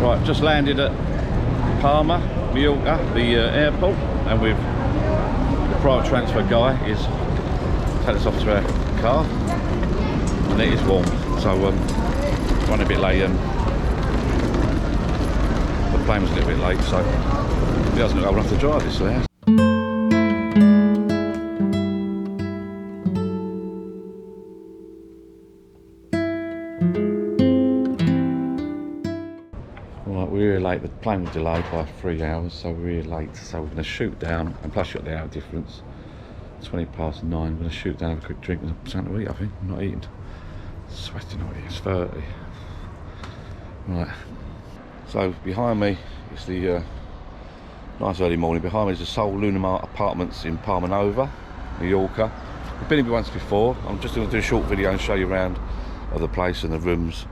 Right, just landed at Palma, Mallorca, the airport, and with the private transfer guy is taking us off to our car, and it is warm, so running a bit late, and the plane was a little bit late, so he hasn't got old enough to drive this there. We're late, the plane was delayed by 3 hours, so we're late, so we're going to shoot down, and plus you got the hour difference, 20 past 9, we're going to shoot down, have a quick drink and something to eat. I think, I'm not eating, sweating already, it's 30. Right, so behind me is the, nice early morning, behind me is the Sol Lunamar Apartments in Palma Nova, Majorca. We've been here once before. I'm just going to do a short video and show you around of the place and the rooms,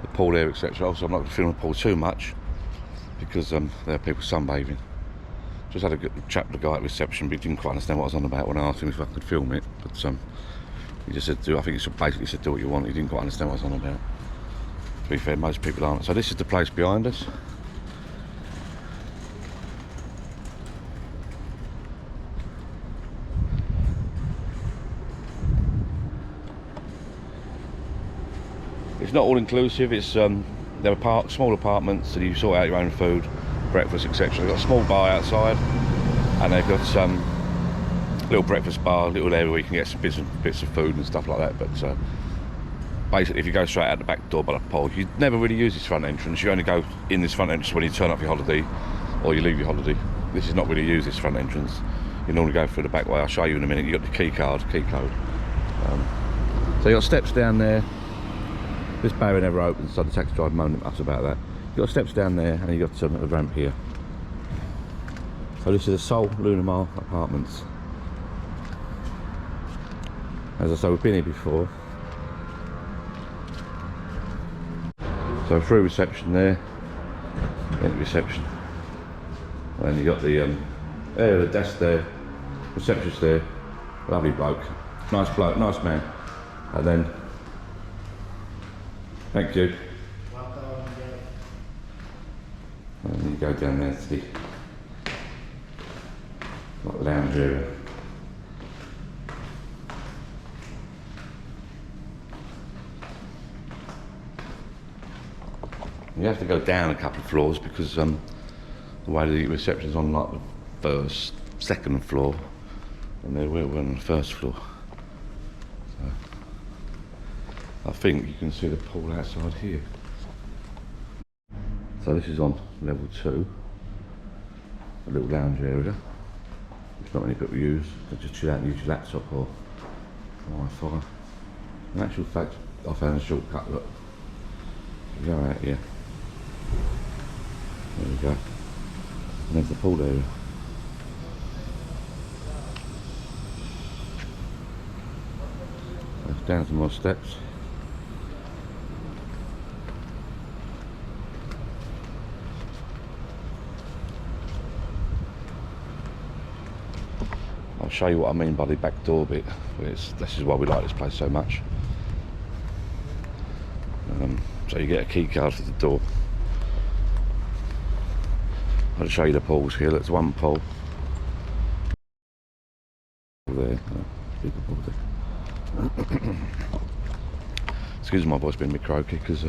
the pool area, etc. Also, I'm not going to film the pool too much because there are people sunbathing. Just had a good chat with the guy at reception, but he didn't quite understand what I was on about when I asked him if I could film it. But he just said, I think he basically said, do what you want. He didn't quite understand what I was on about. To be fair, most people aren't. So this is the place behind us. It's not all inclusive. It's there are small apartments, and you sort out your own food, breakfast, etc. They've got a small bar outside, and they've got some little breakfast bar, little area where you can get some bits of food and stuff like that. But basically, if you go straight out the back door by the pool, you never really use this front entrance. You only go in this front entrance when you turn up your holiday or you leave your holiday. This is not really used, this front entrance. You normally go through the back way. I'll show you in a minute. You've got the key code. So you've got steps down there. This barrier never opens, so the taxi driver moaned at us about that. You've got steps down there, and you've got a ramp here. So this is the Sol Lunamar Apartments. As I say, we've been here before. So through reception there, into reception. And then you've got the the desk there, receptionist there, lovely bloke, nice bloke, nice man. And then, thank you. And then you go down there to the lounge area. You have to go down a couple of floors because the way the reception is on like the second floor, and we're on the first floor. So I think you can see the pool outside here. So this is on level 2, a little lounge area. It's not many people use, they just chill out and use your laptop or Wi-Fi. In actual fact, I found a shortcut. Look, you go out here. There we go. And there's the pool area. Down some more steps. I'll show you what I mean by the back door bit. This is why we like this place so much. So you get a key card for the door. I'll show you the pools here. There's one pool there. Bigger pool there. Excuse my voice being a bit croaky because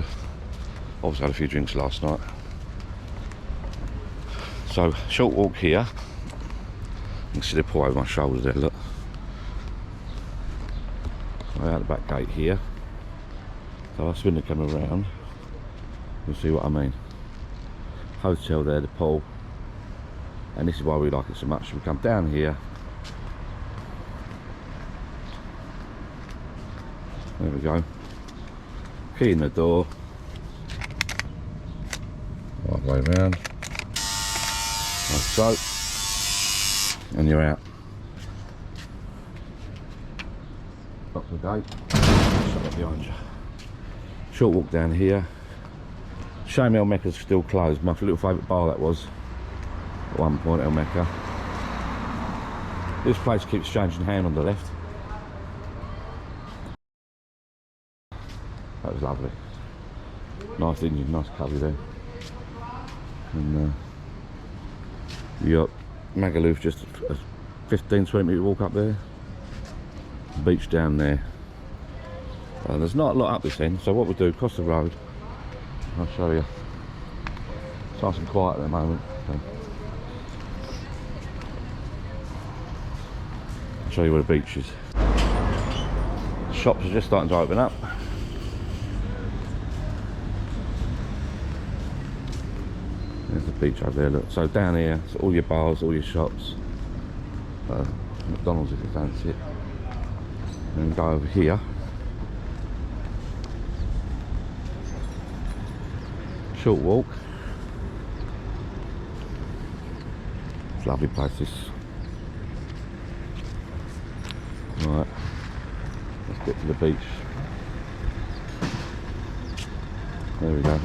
obviously had a few drinks last night. So short walk here. You can see the pool over my shoulder there. Look. So out the back gate here. So I'll spin the camera around. You'll see what I mean. Hotel there, the pool. And this is why we like it so much. We come down here. There we go. Key in the door. Right way around. Like so. And you're out. Lock the gate. Shut that behind you. Short walk down here. Shame El Mecca's still closed. My little favourite bar that was at one point, El Mecca. This place keeps changing hand on the left. That was lovely. Nice Indian, nice cubby there. and you got Magaluf, just a 15-20 minute walk up there. Beach down there. There's not a lot up this end, so what we'll do, cross the road, I'll show you. It's nice and quiet at the moment. So I'll show you where the beach is. Shops are just starting to open up. There's the beach over there, look. So down here, so all your bars, all your shops. McDonald's if you fancy it. And go over here. Short walk. It's a lovely place this. Right, let's get to the beach. There we go.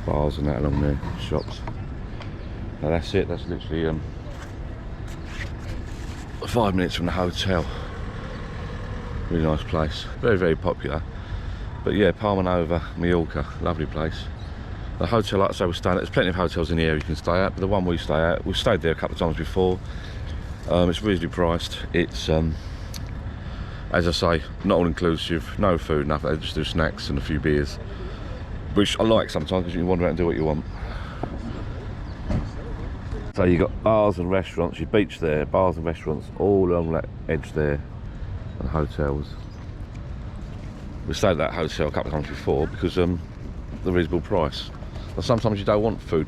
Bars and that along there, shops. Now that's it, that's literally 5 minutes from the hotel. Really nice place, very, very popular. But yeah, Palma Nova, Mallorca, lovely place. The hotel, like I say, we're staying at, there's plenty of hotels in the area you can stay at, but the one we stay at, we've stayed there a couple of times before. It's reasonably priced. It's, as I say, not all inclusive, no food, nothing, they just do snacks and a few beers. Which I like sometimes because you can wander around and do what you want. So you've got bars and restaurants, your beach there, bars and restaurants all along that edge there, and hotels. We stayed at that hotel a couple of times before because the reasonable price. But sometimes you don't want food,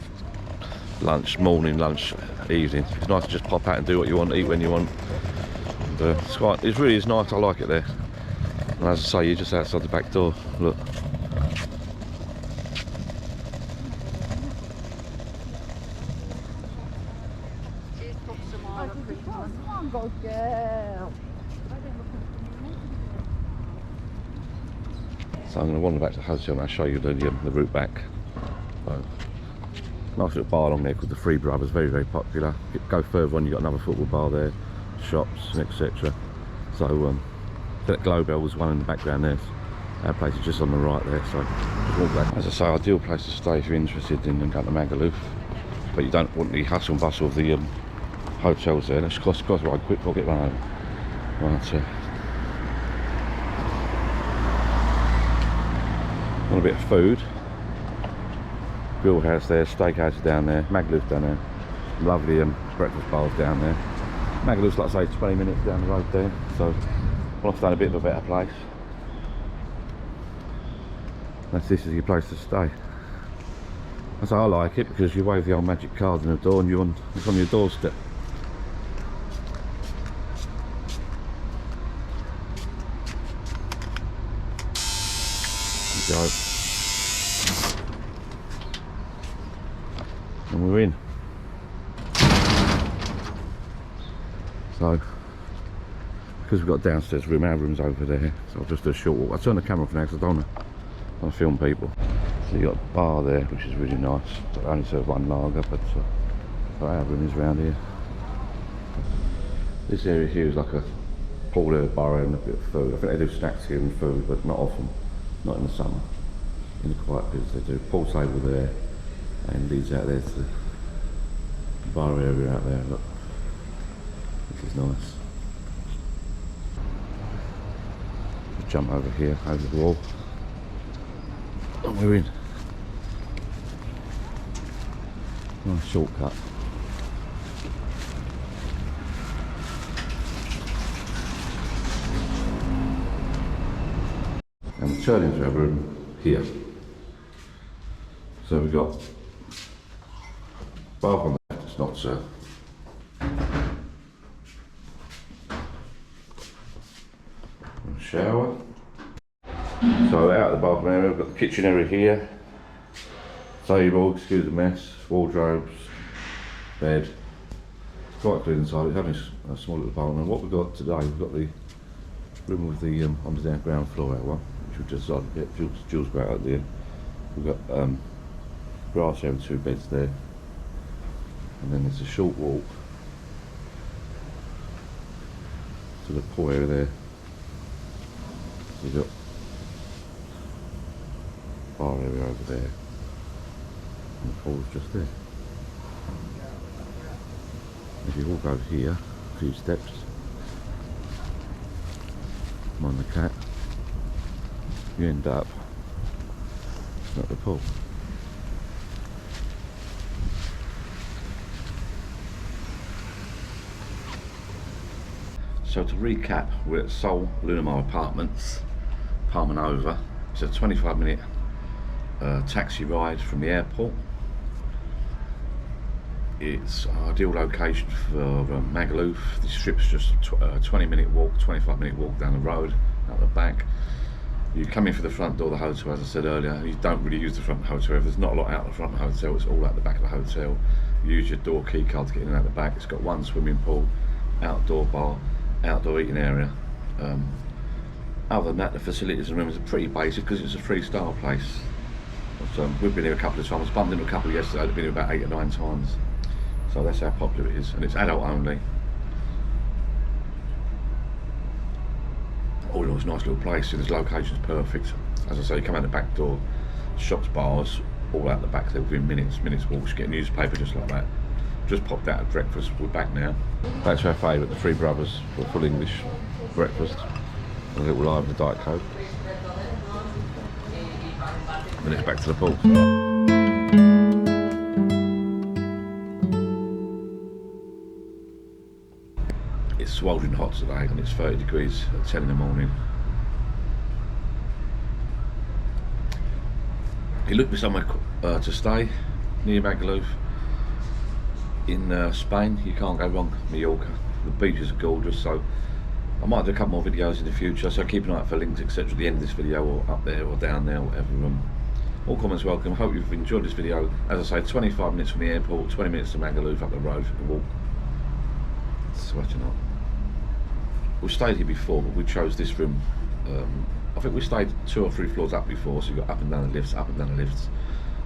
lunch, morning, lunch, evening. It's nice to just pop out and do what you want, eat when you want. It really is nice, I like it there. And as I say, you're just outside the back door, look. So I'm going to wander back to the hotel and I'll show you the route back. So, nice little bar along there called the Three Brothers, very, very popular. Go further on, you've got another football bar there, shops, etc. So that Global was one in the background there. Our place is just on the right there, so just walk back. As I say, ideal place to stay if you're interested in going to Magaluf, but you don't want the hustle and bustle of the hotels there. Let's cross right quick, we'll get one over. Right, want a bit of food. Grill house there, steakhouse down there, Magaluf down there. Lovely breakfast bars down there. Magaluf's, like I say, 20 minutes down the road there, so well, I've done a bit of a better place. This is your place to stay. That's how I like it, because you wave the old magic card in the door and it's on your doorstep. Go. And we're in. So, because we've got a downstairs room, our room's over there, so I'll just do a short walk. I'll turn the camera off now because I don't want to film people. So you've got a bar there, which is really nice. I only serve one lager, but our room is around here. This area here is like a pool area, bar area and a bit of food. I think they do snacks here and food, but not often. Not in the summer. In the quiet periods they do. Pool table there, and leads out there to the bar area out there. Look, this is nice. Just jump over here, over the wall, and we're in. Nice shortcut. And we turn into our room here. So we've got bath on the left, it's not so. Shower. So out of the bathroom area, we've got the kitchen area here. Table, excuse the mess, wardrobes, bed. It's quite clean inside, it's having a small little apartment. And what we've got today, we've got the room with the on the ground floor out one, which we've just decided to get. Jules got out there. We've got grass area with 2 beds there. And then there's a short walk to the pool area there. You've got bar area over there, and the pool's just there. If you walk over here a few steps, mind the cat, you end up at the pool. So to recap, we're at Sol Lunamar Apartments, Palma Nova. It's a 25-minute taxi ride from the airport. It's an ideal location for Magaluf. This strip's just a 20-minute walk, 25-minute walk down the road, out the back. You come in through the front door of the hotel, as I said earlier. You don't really use the front of the hotel. There's not a lot out the front of the hotel, it's all out the back of the hotel. You use your door key card to get in and out the back. It's got one swimming pool, outdoor bar, outdoor eating area. Other than that, the facilities and rooms are pretty basic because it's a 3-star place. But, we've been here a couple of times. Bumped into a couple yesterday. They've been here about 8 or 9 times. So that's how popular it is, and it's adult only. All in all, it's a nice little place. This location's perfect. As I say, you come out the back door, shops, bars, all out the back there within minutes walks. You get a newspaper just like that. Just popped out at breakfast. We're back now. Back to our favourite, the Three Brothers, for a full English breakfast. A little lime with a Diet Coke. Then it's back to the pool. It's sweltering hot today and it's 30 degrees at 10 in the morning. He looked for somewhere to stay near Magaluf. In Spain, you can't go wrong. Mallorca, the beaches are gorgeous, so I might do a couple more videos in the future, so keep an eye out for links, etc. at the end of this video, or up there or down there, whatever. All comments welcome. Hope you've enjoyed this video. As I say, 25 minutes from the airport, 20 minutes to Magaluf up the road for the walk. Sweating up. We stayed here before, but we chose this room. I think we stayed 2 or 3 floors up before, so you got up and down the lifts, up and down the lifts.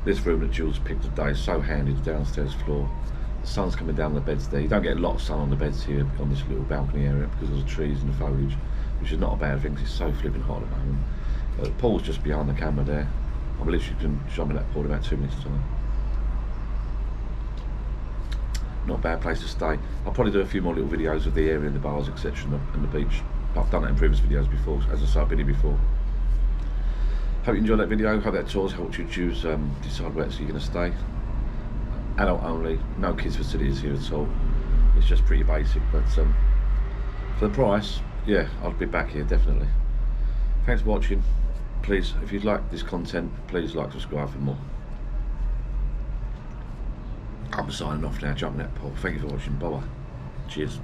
This room that Jules picked today is so handy, the downstairs floor. The sun's coming down the beds there. You don't get a lot of sun on the beds here on this little balcony area because of the trees and the foliage, which is not a bad thing because it's so flipping hot at the moment. The pool's just behind the camera there. I believe you can jump in that pool in about 2 minutes time. Not a bad place to stay. I'll probably do a few more little videos of the area and the bars, etc. and the beach. I've done that in previous videos before, as I said, I've been here before. Hope you enjoyed that video. Hope that tour's helped you choose, decide where you're going to stay. Adult only, no kids facilities here at all. It's just pretty basic, but for the price, yeah, I'll be back here definitely. Thanks for watching. Please, if you like this content, please like, subscribe for more. I'm signing off now, jumping that pool. Thank you for watching. Bye bye. Cheers.